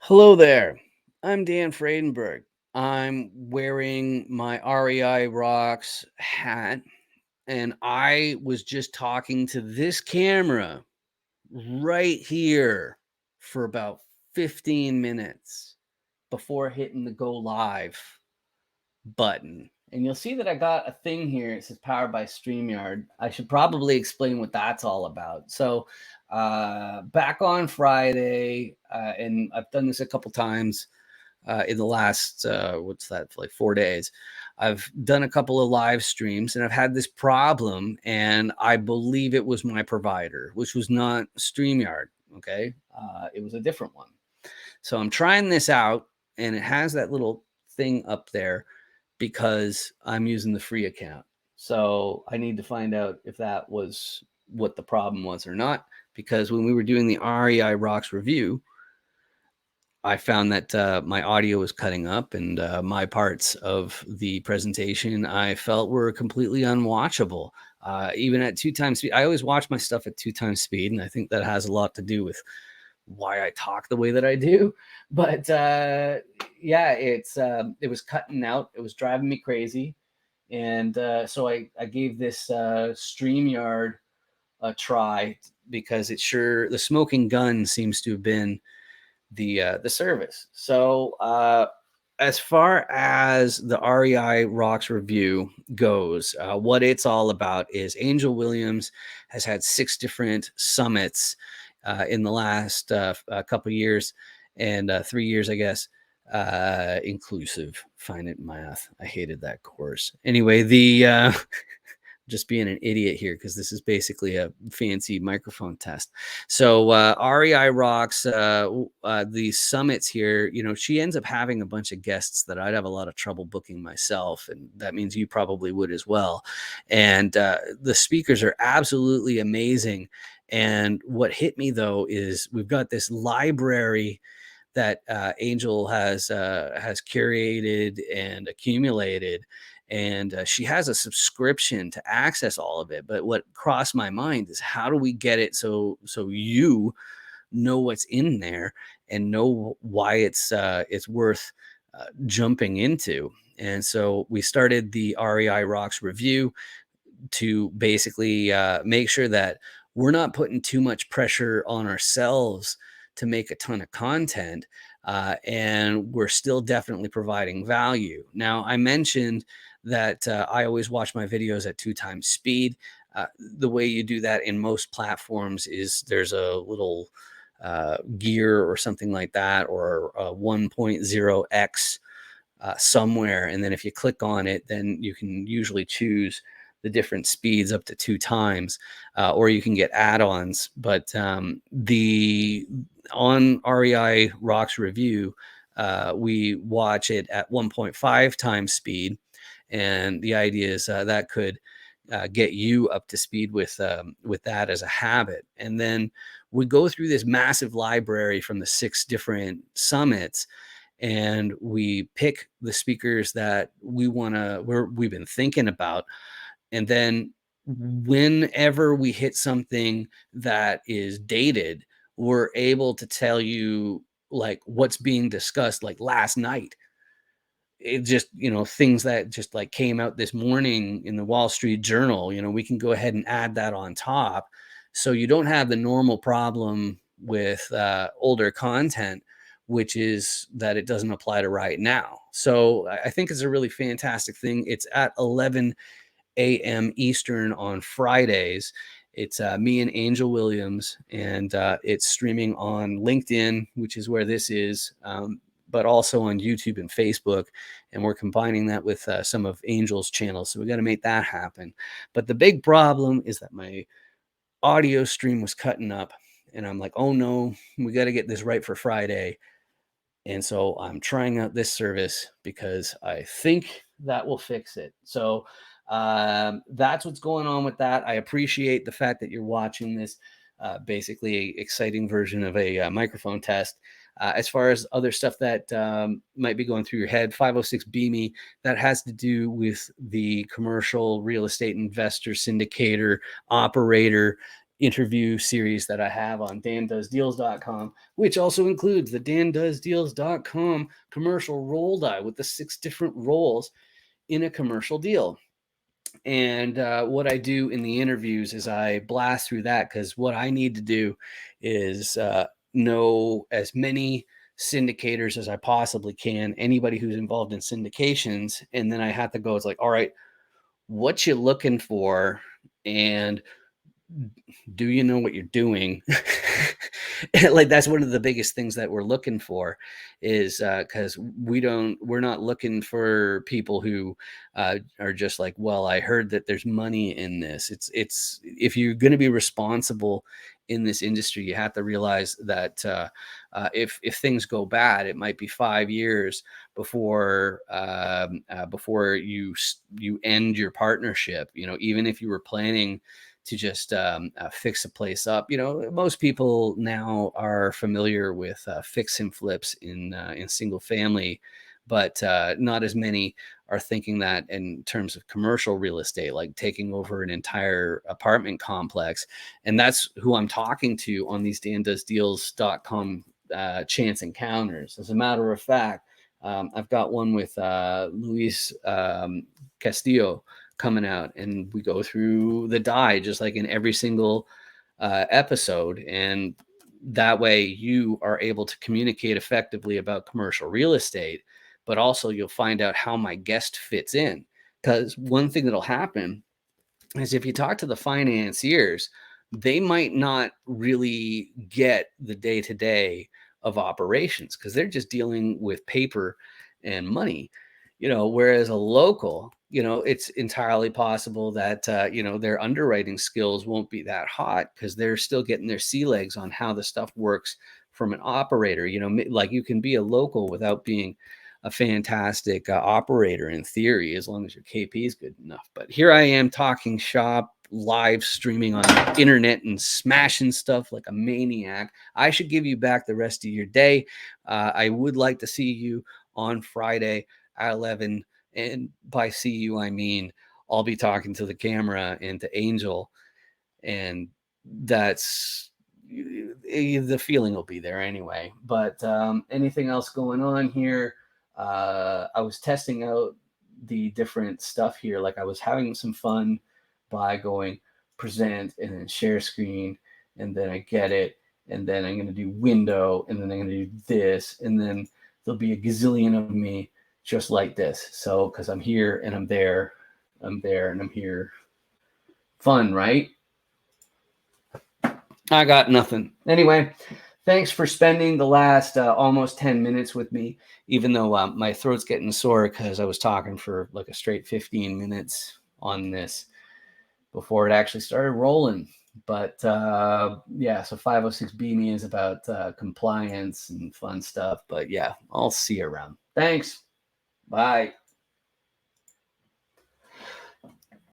Hello there. I'm Dan Fredenberg. I'm wearing my REI Rocks hat, and I was just talking to this camera right here for about 15 minutes before hitting the go live button. And you'll see that I got a thing here. It says powered by StreamYard. I should probably explain what that's all about. So, back on Friday, and I've done this a couple times in the last what's that, like 4 days. I've done a couple of live streams and I've had this problem, and I believe it was my provider, which was not StreamYard. Okay, it was a different one. So I'm trying this out, and it has that little thing up there because I'm using the free account. So I need to find out if that was what the problem was or not. Because when we were doing the REI Rocks review, I found that my audio was cutting up, and my parts of the presentation I felt were completely unwatchable. Even at 2 times speed, I always watch my stuff at 2 times speed, and I think that has a lot to do with why I talk the way that I do. But yeah, it was cutting out. It was driving me crazy, and so I gave this StreamYard a try because the smoking gun seems to have been the service. So as far as the REI Rocks review goes, what it's all about is Angel Williams has had 6 different summits in the last couple of years, and 3 years, I guess, inclusive. Find it math. I hated that course. Anyway, the just being an idiot here because this is basically a fancy microphone test. So REI Rocks, the summits here, she ends up having a bunch of guests that I'd have a lot of trouble booking myself. And that means you probably would as well. And the speakers are absolutely amazing. And what hit me, though, is we've got this library that Angel has curated and accumulated, and she has a subscription to access all of it. But what crossed my mind is, how do we get it so you know what's in there and know why it's worth jumping into? And so we started the REI Rocks review to basically make sure that we're not putting too much pressure on ourselves to make a ton of content, and we're still definitely providing value. Now, I mentioned that I always watch my videos at 2 times speed. The way you do that in most platforms is there's a little gear or something like that, or a 1.0x somewhere. And then if you click on it, then you can usually choose the different speeds up to 2 times, or you can get add-ons. But the on REI Rocks review, we watch it at 1.5 times speed, and the idea is that could get you up to speed with that as a habit. And then we go through this massive library from the 6 different summits, and we pick the speakers that we've been thinking about. And then whenever we hit something that is dated, we're able to tell you like what's being discussed. Like last night, it just, things that just like came out this morning in the Wall Street Journal, we can go ahead and add that on top. So you don't have the normal problem with older content, which is that it doesn't apply to right now. So I think it's a really fantastic thing. It's at 11 a.m. Eastern on Fridays. It's me and Angel Williams, and it's streaming on LinkedIn, which is where this is, but also on YouTube and Facebook. And we're combining that with some of Angel's channels. So we got to make that happen. But the big problem is that my audio stream was cutting up, and I'm like, oh no, we got to get this right for Friday. And so I'm trying out this service because I think that will fix it. So that's what's going on with that. I appreciate the fact that you're watching this basically exciting version of a microphone test. As far as other stuff that might be going through your head, 506B me, that has to do with the commercial real estate investor, syndicator, operator interview series that I have on dandoesdeals.com, which also includes the dandoesdeals.com commercial roll die with the 6 different rolls in a commercial deal. And what I do in the interviews is I blast through that, because what I need to do is know as many syndicators as I possibly can, anybody who's involved in syndications. And then I have to go, it's like, all right, what you looking for? And do you know what you're doing? Like, that's one of the biggest things that we're looking for, is because we're not looking for people who are just like, well, I heard that there's money in this. It's if you're going to be responsible in this industry, you have to realize that if things go bad, it might be 5 years before you end your partnership. Even if you were planning to just fix a place up. Most people now are familiar with fix and flips in single family, but not as many are thinking that in terms of commercial real estate, like taking over an entire apartment complex. And that's who I'm talking to on these dandoesdeals.com chance encounters. As a matter of fact, I've got one with Luis Castillo coming out, and we go through the die just like in every single episode. And that way you are able to communicate effectively about commercial real estate, but also you'll find out how my guest fits in. Because one thing that'll happen is, if you talk to the financiers, they might not really get the day-to-day of operations, because they're just dealing with paper and money. Whereas a local, it's entirely possible that their underwriting skills won't be that hot, because they're still getting their sea legs on how the stuff works from an operator. Like, you can be a local without being a fantastic operator in theory, as long as your KP is good enough. But here I am talking shop, live streaming on the internet and smashing stuff like a maniac. I should give you back the rest of your day. I would like to see you on Friday at 11. And by see you, I mean I'll be talking to the camera and to Angel, and that's the feeling will be there anyway. But anything else going on here? I was testing out the different stuff here. Like, I was having some fun by going present and then share screen, and then I get it, and then I'm going to do window, and then I'm going to do this, and then there'll be a gazillion of me just like this. So, because I'm here and I'm there and I'm here. Fun, right? I got nothing. Anyway, thanks for spending the last almost 10 minutes with me, even though my throat's getting sore because I was talking for like a straight 15 minutes on this before it actually started rolling. But yeah, so 506B me is about compliance and fun stuff. But yeah, I'll see you around. Thanks. Bye.